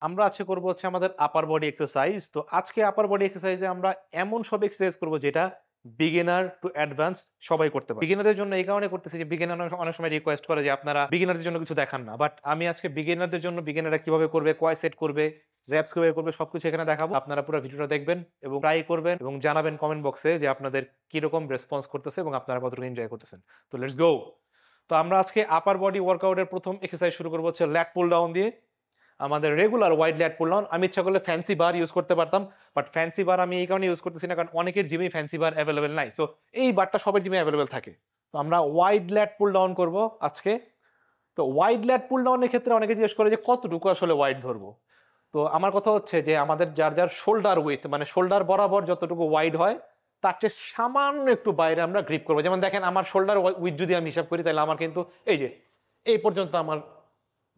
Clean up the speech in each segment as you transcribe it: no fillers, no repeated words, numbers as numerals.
আমরা আজকে করব হচ্ছে আমাদের আপার বডি এক্সারসাইজ। তো আজকে আপার বডি এক্সারসাইজে আমরা এমন সব এক্সারসাইজ করব যেটা বিগিনার টু অ্যাডভান্স সবাই করতে পারে। বিগিনারদের জন্য এই কারণে করতেছি যে বিগিনার অনেক অনেক সময় রিকোয়েস্ট করে যে আপনারা বিগিনারদের জন্য কিছু দেখান না। বাট আমি আজকে বিগিনারদের জন্য বিগিনাররা কিভাবে করবে, কয় সেট করবে, র‍্যাপস কিভাবে করবে সবকিছু এখানে দেখাবো। আপনারা পুরো ভিডিওটা দেখবেন এবং ট্রাই করবেন এবং জানাবেন কমেন্ট বক্সে যে আপনাদের কিরকম রেসপন্স করতেছে এবং আপনারা কতটুকু এনজয় করতেছেন। তো লেটস গো। তো আমরা আজকে আপার বডি ওয়ার্কআউটের ১ম এক্সারসাইজ শুরু করব হচ্ছে ল্যাট পুল ডাউন দিয়ে। আমাদের রেগুলার ওয়াইড ল্যাট পুল ডাউন। আমি ইচ্ছা করলে ফ্যান্সি বার ইউজ করতে পারতাম। বাট ফ্যান্সি বার আমি এই কারণে ইউজ করতেছি না কারণ অনেকের জিমেই ফ্যান্সি বার এভেইলেবল নাই। সো এই বারটা সবার জিমে এভেইলেবল থাকে। তো আমরা ওয়াইড ল্যাট পুল ডাউন করব আজকে। তো ওয়াইড ল্যাট পুল ডাউন এর ক্ষেত্রে অনেকে জিজ্ঞেস করে যে কতটুকু আসলে ওয়াইড ধরবো? তো আমার কথা হচ্ছে যে আমাদের যার শোল্ডার উইথ মানে শোল্ডার বরাবর যতটুকু ওয়াইড হয় তার চেয়ে সামান্য একটু বাইরে আমরা গ্রিপ করব। যেমন দেখেন আমার শোল্ডার উইথ যদি আমি হিসাব করি তাহলে আমার কিন্তু এই যে এই পর্যন্ত আমার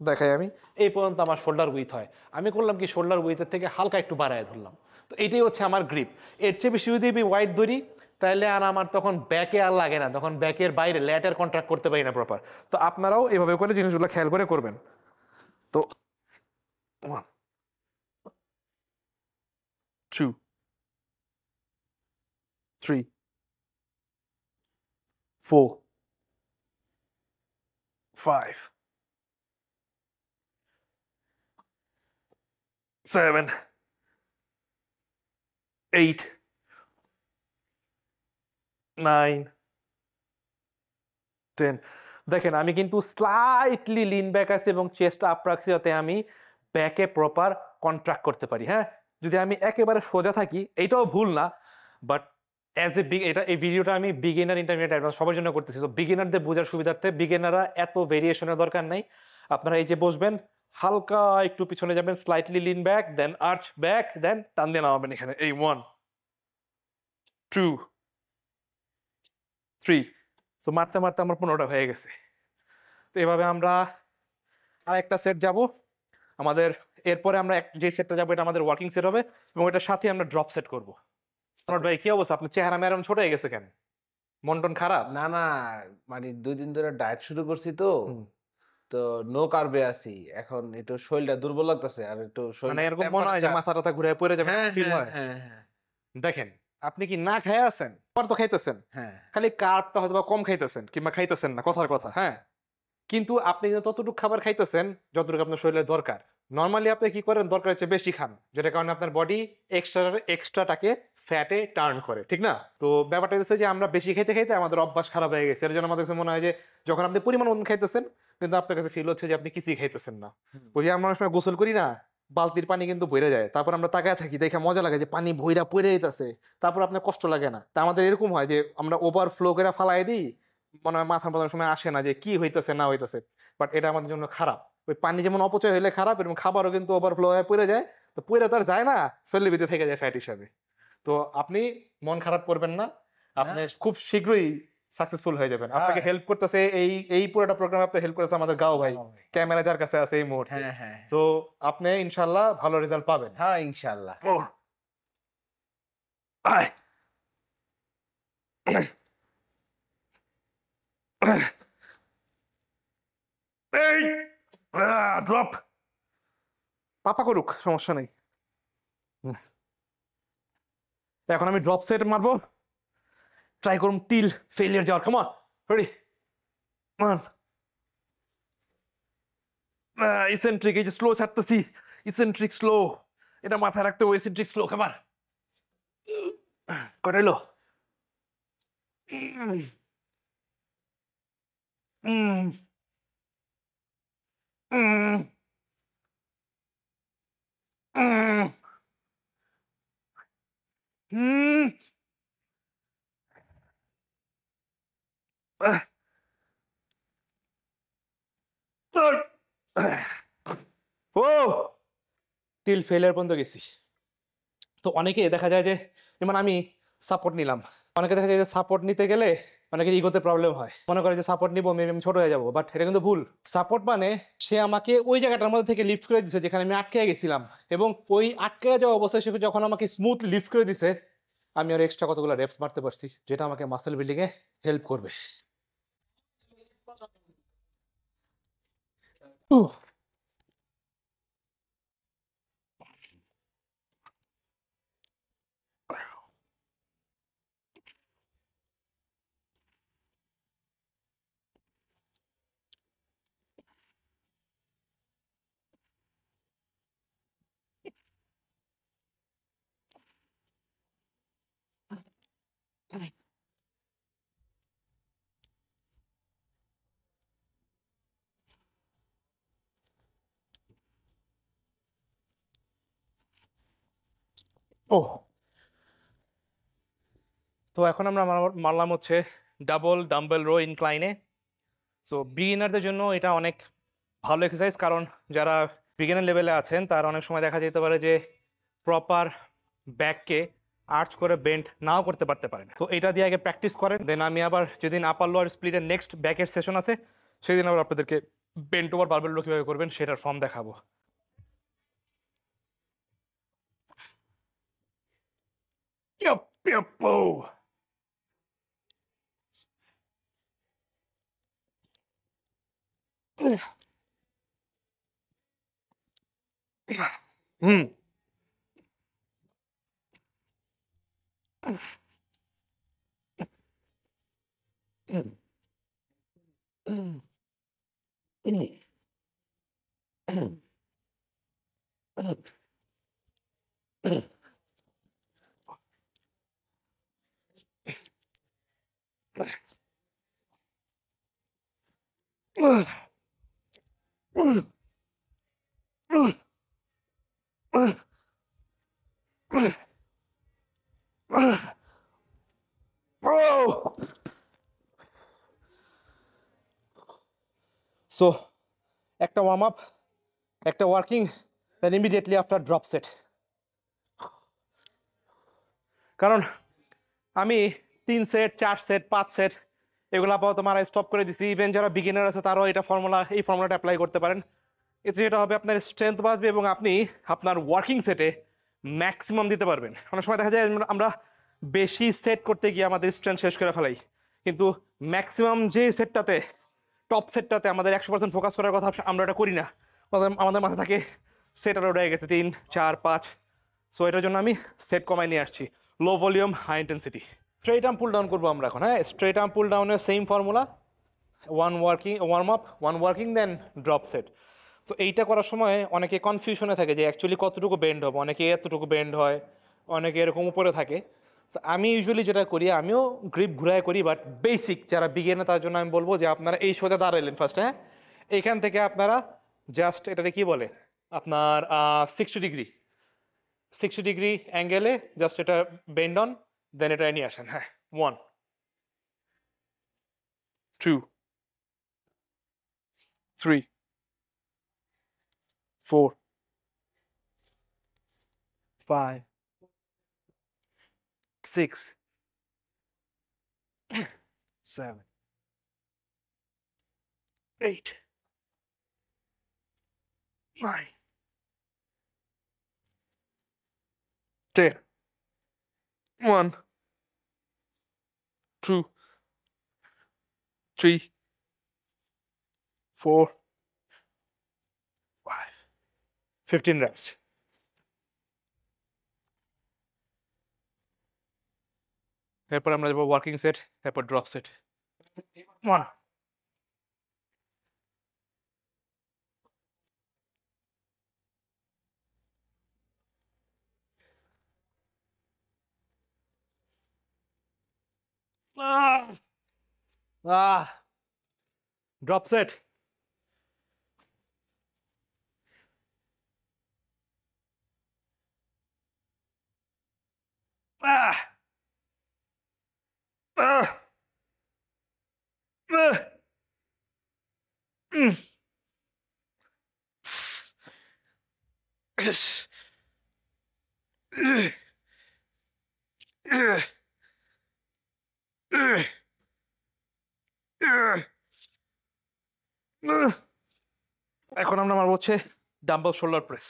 দেখাই আমি এই পর্যন্ত আমার শোল্ডার উইথ হয়। আমি করলাম কি শোল্ডার উইথের থেকে হালকা একটু বাড়ায় ধরলাম। তো এটাই হচ্ছে আমার গ্রিপ। এর চেয়ে বেশি যদি আমি ওয়াইড ধরি তাহলে আর আমার তখন ব্যাকে আর লাগে না, তখন ব্যাকের বাইরে ল্যাটের কন্ট্রাক্ট করতে পারি না প্রপার। তো আপনারাও এভাবে করে জিনিসগুলো খেয়াল করে করবেন। তো 1 2 3 4 5 7 8 9 10। দেখেন আমি কিন্তু স্লাইটলি লিন ব্যাক আছি এবং চেস্ট আপ রাখছি যাতে আমি ব্যাকে প্রপার কন্ট্রাক্ট করতে পারি। হ্যাঁ, যদি আমি একেবারে সোজা থাকি এইটাও ভুল না। বাট অ্যাজ এ এটা এই ভিডিওটা আমি বিগিনার ইন্টারমিডিয়েট অ্যাডভান্স সবার জন্য করতেছি। তো বিগিনারদের বোঝার সুবিধার্থে বিগিনাররা এত ভেরিয়েশনের দরকার নাই। আপনারা এই যে বসবেন, হালকা একটু পিছনে যাবেন, স্লাইটলি লিন ব্যাক, দেন আর্চ ব্যাক, দেন টান দিয়ে নামাবেন এখানে। এই 1 2 3। সো মারতে মারতে আমার 15টা হয়ে গেছে। তো এভাবে আমরা আরেকটা সেট যাব। আমাদের এরপরে আমরা যে সেটটা যাবো এটা আমাদের ওয়ার্কিং সেট হবে এবং এটার সাথে আমরা ড্রপ সেট করব। আমার ভাই কি অবস্থা? আপনার চেহারা মেরাম ছোট হয়ে গেছে কেন? মন টন খারাপ? না, না, মানে ২ দিন ধরে ডায়েট শুরু করছি তো। হুম। তো নো কার্বে আছি। এখন একটু শরীলটা দুর্বল লাগতেছে। আর একটু মানে শরীলটা এরকম মনে হয় যে টেম্পারেচার মাথা-টাথা ঘুরে পড়ে যাবে হ্যাঁ, ফিল হ্যাঁ, হয়? হ্যাঁ, হ্যাঁ, দেখেন, আপনি কি না খাইয়া আছেন? আবার তো খাইতেছেন। হ্যাঁ। খালি কার্বটা হয়তোবা কম খাইতেছেন কিংবা খাইতেছেন না কথার কথা, হ্যাঁ? কিন্তু আপনি কিন্তু ততটুকু খাবার খাইতেছেন যতটুকু আপনার শরীরের দরকার। নরমালি আপনি কি করেন দরকারের চেয়ে বেশি খান। যেটার কারণে আপনার বডি এক্সট্রাটাকে ফ্যাটে টার্ন করে। ঠিক না? তো ব্যাপারটা হচ্ছে যে আমরা বেশি খাইতে, খাইতে আমাদের অভ্যাস খারাপ হয়ে গেছে। এর জন্য আমাদের কাছে মনে হয় যে যখন আপনি পরিমাণ মতন খাইতেছেন কিন্তু আপনার কাছে ফিল হচ্ছে যে আপনি কিছুই খাইতেছেন না। হুম। ওই যে আমরা অনেক সময় গোসল করি না? বালতির পানি কিন্তু ভইরা যায়। তারপর আমরা তাকায় থাকি দেখে মজা লাগে যে পানি ভইরা পইড়া যাইতাছে। তারপর আপনার কষ্ট লাগে না। তা আমাদের এরকম হয় যে আমরা ওভারফ্লো করে ফালায় দেই। মনে হয় মাথার মধ্যে সময় আসে না যে কি হইতেছে না হইতেছে। বাট এটা আমাদের জন্য খারাপ। ওই পানি যেমন অপচয় হইলে খারাপ এরকম খাবারও কিন্তু ওভারফ্লো হয়ে পইড়া যায়। তো পইড়া তো আর যায় না, শরীরের ভিতরে থেকে যায় ফ্যাট হিসাবে। তো আপনি মন খারাপ করবেন না। না, আপনি খুব শীঘ্রই সাকসেসফুল হয়ে যাবেন। আপনাকে হ্যাঁ, হেল্প করতেছে এই পুরোটা প্রোগ্রামে আপনাকে হেল্প করতেছে আমাদের গাও ভাই। গাওয়া ভাই। ক্যামেরা যার কাছে আছে এই মুহূর্তে। হ্যাঁ, হ্যাঁ, তো আপনি ইনশাআল্লাহ ভালো রেজাল্ট পাবেন। হ্যাঁ, ইনশাআল্লাহ। ওহ! আয়! এই! ড্রপ! পাপা করুক, সমস্যা নাই। হুম। এখন আমি ড্রপ সেট মারবো। ট্রাই করুন টিল ফেইলিয়ার যাওয়ার। Come on! রেডি? 1 ইসেন্ট্রিক এই যে স্লো ছাড়তেছি। Eccentric slow. এটা মাথায় রাখতে হবে ইসেন্ট্রিক স্লো। Come on! কয়টা হইলো? উম, উম, উম, উম, হুম, আহ, ও! টিল ফেইলিয়ার পর্যন্ত গেছি। তো অনেকে দেখা যায় যে যেমন আমি সাপোর্ট নিলাম। অনেকে দেখা যায় যে সাপোর্ট নিতে গেলে অনেকের ইগোতে প্রবলেম হয়। মনে করে যে সাপোর্ট নিবো মেবি আমি ছোট হয়ে যাবো। বাট এটা কিন্তু ভুল। সাপোর্ট মানে সে আমাকে ওই জায়গাটার মধ্যে থেকে লিফট করে দিছে যেখানে আমি আটকে গেছিলাম। এবং ওই আটকে যাওয়া অবস্থায় সে যখন আমাকে স্মুথলি লিফট করে দিছে, আমি আরো এক্সট্রা কতগুলো রেপস মারতে পারছি। যেটা আমাকে মাসল বিল্ডিং এ হেল্প করবে। উহ, ও, তো এখন আমরা মারলাম হচ্ছে ডাবল ডাম্বেল রো ইনক্লাইনে। সো বিগিনারদের জন্য এটা অনেক ভালো এক্সারসাইজ, কারণ যারা বিগিনার লেভেলে আছেন তারা অনেক সময় দেখা যেতে পারে যে প্রপার ব্যাককে আর্চ করে বেন্ড নাও করতে পারেন। তো এটা দিয়ে আগে প্র্যাকটিস করেন, দেন আমি আবার যেদিন আপার লোয়ার স্প্লিটের নেক্সট ব্যাকের সেশন আছে সেদিন আবার আপনাদেরকে বেন্ট ওভার বারবেল রো কীভাবে করবেন সেটার ফর্ম দেখাবো। Yup, yup, oh. হুম। সো একটা ওয়ার্ম আপ, একটা ওয়ার্কিং, দেন ইমিডিয়েটলি আফটার ড্রপ সেট। কারণ আমি 3 সেট 4 সেট 5 সেট এগুলো আপাতত মারা স্টপ করে দিছি। ইভেন যারা বিগিনার আছে তারাও এই ফর্মুলাটা অ্যাপ্লাই করতে পারেন। এতে যেটা হবে আপনার স্ট্রেংথ বাড়বে এবং আপনি আপনার ওয়ার্কিং সেটে ম্যাক্সিমাম দিতে পারবেন। অনেক সময় দেখা যায় আমরা বেশি সেট করতে গিয়ে আমাদের স্ট্রেংথ শেষ করে ফেলাই, কিন্তু ম্যাক্সিমাম যে সেটটাতে টপ সেটটাতে আমাদের 100% ফোকাস করার কথা আমরা এটা করি না। আমাদের মাথা থাকে সেট আরও রয়ে গেছে 3 4 5। সো এটার জন্য আমি সেট কমায় নিয়ে আসছি, low volume high intensity. Straight arm pull down করবো আমরা এখন। হ্যাঁ, স্ট্রেট আর্ম পুল ডাউনের same formula, warm up, 1 working, then drop set. তো এইটা করার সময় অনেকে কনফিউশনে থাকে যে অ্যাকচুয়ালি কতটুকু বেন্ড হবে, অনেকে এতটুকু বেন্ড হয়, অনেকে এরকম উপরে থাকে। তো আমি ইউজুয়ালি যেটা করি, আমিও গ্রিপ ঘুরায় করি, বাট বেসিক যারা বিগিনার তার জন্য আমি বলবো যে আপনারা এই সোজা দাঁড়াইলেন ফার্স্ট। হ্যাঁ, এইখান থেকে আপনারা জাস্ট এটাকে কি বলে আপনার 60 ডিগ্রি অ্যাঙ্গেলে জাস্ট এটা বেন্ড অন, দেন এটা নিয়ে আসেন। হ্যাঁ, 1 2 3 4 5 6 7 8 9 10 1 2 3 4 5 15 reps। এরপর আমরা যাবো ওয়ার্কিং সেট, এরপর ড্রপ সেট। 1 drop set. এখন আমরা মারবো হচ্ছে ডাম্বল শোল্ডার প্রেস।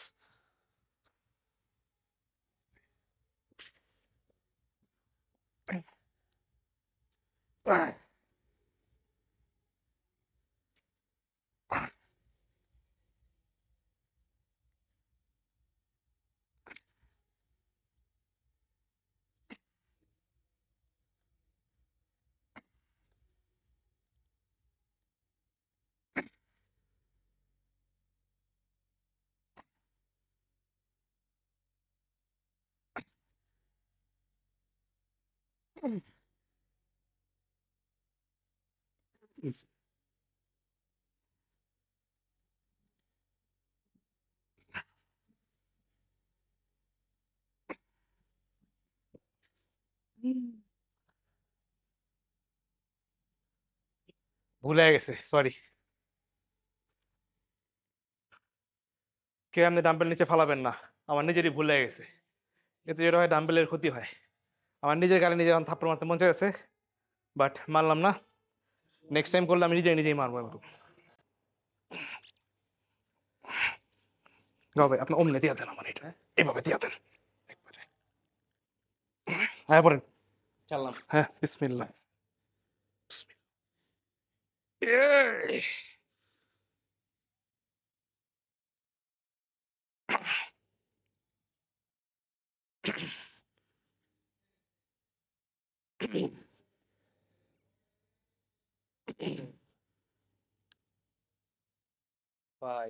ভুলে গেছে, সরি। কেউ আপনি ডাম্বেল নিচে ফালাবেন না, আমার নিজেরই ভুলে গেছে। এতে যেটা হয় ডাম্বেলের ক্ষতি হয়। আমার নিজের গালে নিজে এখন থাপ্পড় মারতে মন চাইছে, বাট মারলাম না। নেক্সট টাইম করলে আমি নিজেই মারবো একটু। ভাই আপনি অমনি দিয়া দেন আমার এটা, এভাবে দিয়া দেন একবারে। হ্যাঁ পড়েন। চাললাম। হ্যাঁ বিসমিল্লাহ। বিসমিল্লাহ। এই! ভাই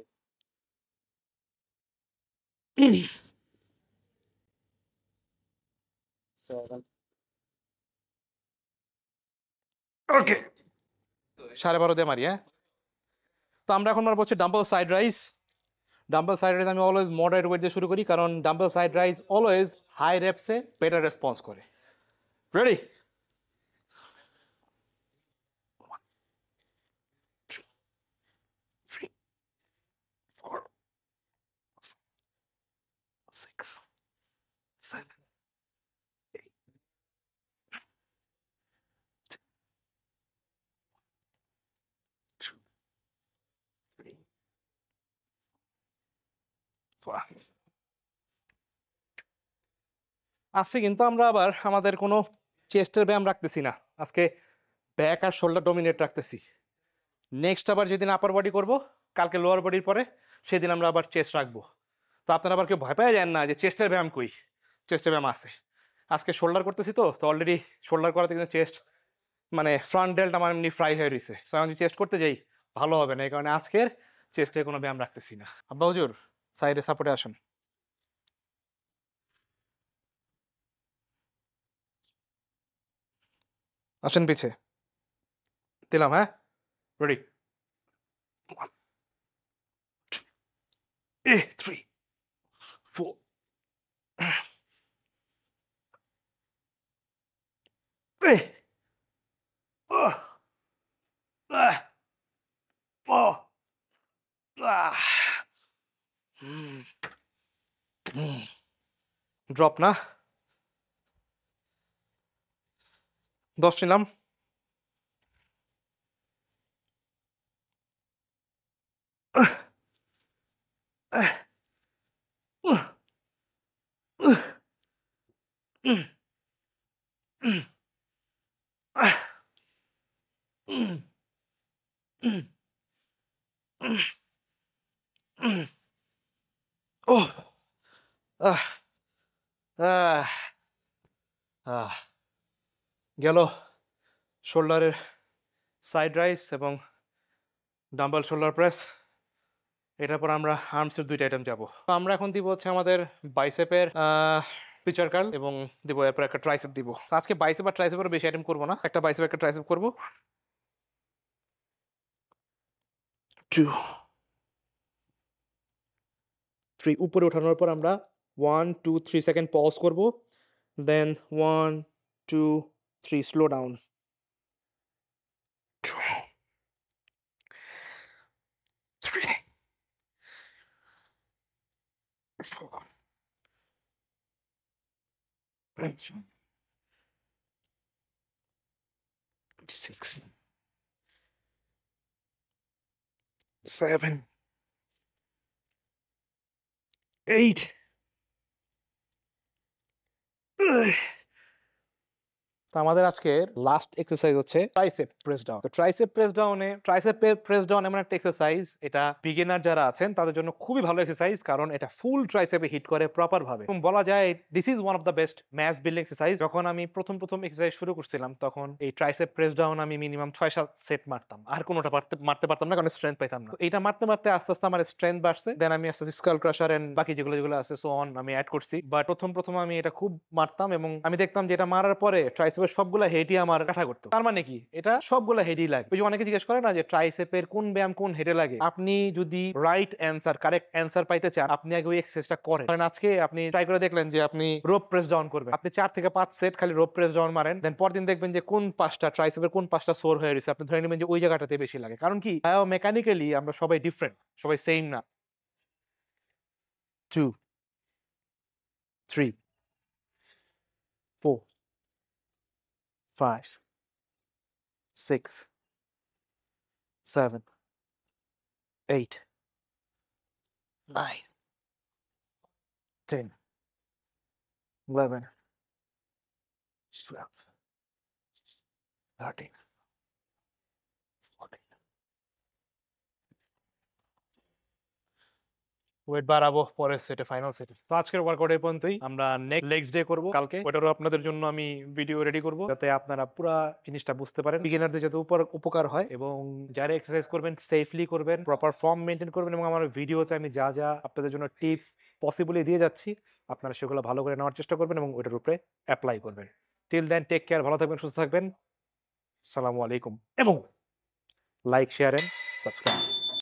ওকে 12.5 দিয়ে মারি, হ্যাঁ। তো আমরা এখন মারবো হচ্ছে dumbbell side raise. Dumbbell side raise আমি অলওয়েজ মডারেট ওয়েট দিয়ে শুরু করি, কারণ dumbbell side raise always high রেপসে বেটার রেসপন্স করে। রেডি? 1 2 3 4 6 7 8 2 3 4 আজকে কিন্তু আমরা আবার আমাদের কোনো চেস্টের ব্যায়াম রাখতেছি না। আজকে ব্যাক আর শোল্ডার ডমিনেট রাখতেছি। নেক্সট আবার যেদিন আপার বডি করব, কালকে লোয়ার বডির পরে, সেদিন আমরা আবার চেস্ট রাখবো। তো আপনারা আবার কেউ ভয় পেয়ে যান না যে চেস্টের ব্যায়াম কই, চেস্টের ব্যায়াম আছে। আজকে শোল্ডার করতেছি, তো অলরেডি শোল্ডার করাতে কিন্তু চেস্ট মানে ফ্রন্ট ডেলটা আমার এমনি ফ্রাই হয়ে রয়েছে। সো আমি চেস্ট করতে যাই ভালো হবে না, এই কারণে আজকের চেস্টের কোনো ব্যায়াম রাখতেছি না। আব্বা হুজুর সাইডে সাপোর্টে আসুন। আসেন পিছে দিলাম, হ্যাঁ রেডি 1 2 3 4 ড্রপ না 10 নিলাম। গেল শোল্ডারের সাইড রাইস এবং ডাম্বল শোল্ডার প্রেস। এটার পর আমরা আর্মসের 2টা আইটেম যাব। তো আমরা এখন দিব হচ্ছে আমাদের বাইসেপের পিচার কার্ল এবং দিব এরপর একটা ট্রাইসেপ দিব। তো আজকে বাইসেপ আর ট্রাইসেপের বেশি আইটেম করব না, একটা বাইসেপ একটা ট্রাইসেপ করব। 2 3 উপরে ওঠানোর পর আমরা 1 2 3 সেকেন্ড পজ করব, দেন 1 2 3 স্লো ডাউন। 2 3 4 6 7 8 তো আমাদের আজকের লাস্ট এক্সারসাইজ হচ্ছে ট্রাইসেপ প্রেস ডাউন। তো ট্রাইসেপ প্রেস ডাউন এমন একটা এক্সারসাইজ, এটা বিগিনার যারা আছেন তাদের জন্য খুবই ভালো এক্সারসাইজ, কারণ এটা ফুল ট্রাইসেপে হিট করে প্রপার ভাবে এবং বলা যায় this is one of the best mass building exercise. যখন আমি প্রথম এক্সারসাইজ শুরু করছিলাম, তখন এই ট্রাইসেপ প্রেস ডাউন আমি মিনিমাম 6-7 সেট মারতাম, আর কোনোটা মারতে পারতাম না, কারণ স্ট্রেংথ পাইতাম না। তো এটা মারতে মারতে আস্তে আস্তে আমার স্ট্রেংথ বাড়ছে, দেন আমি আস্তে আস্তে স্কাল ক্রাশার এন্ড বাকি যেগুলো আছে সো অন আমি অ্যাড করছি। বাট প্রথম আমি এটা খুব মারতাম এবং আমি দেখতাম যে এটা মারার পরে ট্রাইসেপ ট্রাইসেপের সবগুলা হেডই আমার ব্যথা করতো। তার মানে কি? এটা সবগুলা হেডই লাগে। ওই যে অনেকে জিজ্ঞেস করে না যে ট্রাইসেপের কোন ব্যায়াম কোন হেডে লাগে? আপনি যদি রাইট অ্যান্সার, কারেক্ট অ্যান্সার পাইতে চান, আপনি আগে ওই এক্সারসাইজটা করেন। ধরেন আজকে আপনি ট্রাই করে দেখলেন যে আপনি রোপ প্রেস ডাউন করবেন। আপনি ৪ থেকে ৫ সেট খালি রোপ প্রেস ডাউন মারেন। দেন পরদিন দেখবেন যে কোন পাশটা ট্রাইসেপের কোন পাশটা সোর হয়ে রইছে। আপনি ধরে নিবেন যে ওই জায়গাটাতে বেশি লাগে। কারণ কি? বায়োমেকানিক্যালি আমরা সবাই ডিফারেন্ট। সবাই সেইম না। 2, 3, 4, 5, 6, 7, 8, 9, 10, 11, 12, 13, 14. ওয়েট বাড়াবো পরের সেটে, ফাইনাল সেটে। তো আজকের ওয়ার্কআউট এই পর্যন্তই। আমরা নেক্সট ডে করব কালকে। ওটারও আপনাদের জন্য আমি ভিডিও রেডি করব যাতে আপনারা পুরা জিনিসটা বুঝতে পারেন। বিগিনারদের যাতে উপকার হয় এবং যারা এক্সারসাইজ করবেন সেফলি করবেন, প্রপার ফর্ম মেইনটেইন করবেন এবং আমার ভিডিওতে আমি যা আপনাদের জন্য টিপস পসিবলি দিয়ে যাচ্ছি, আপনারা সেগুলো ভালো করে নেওয়ার চেষ্টা করবেন এবং ওটার উপরে এপ্লাই করবেন। টিল দেন টেক কেয়ার, ভালো থাকবেন, সুস্থ থাকবেন। আসসালামু আলাইকুম এবং লাইক, শেয়ার এন্ড সাবস্ক্রাইব।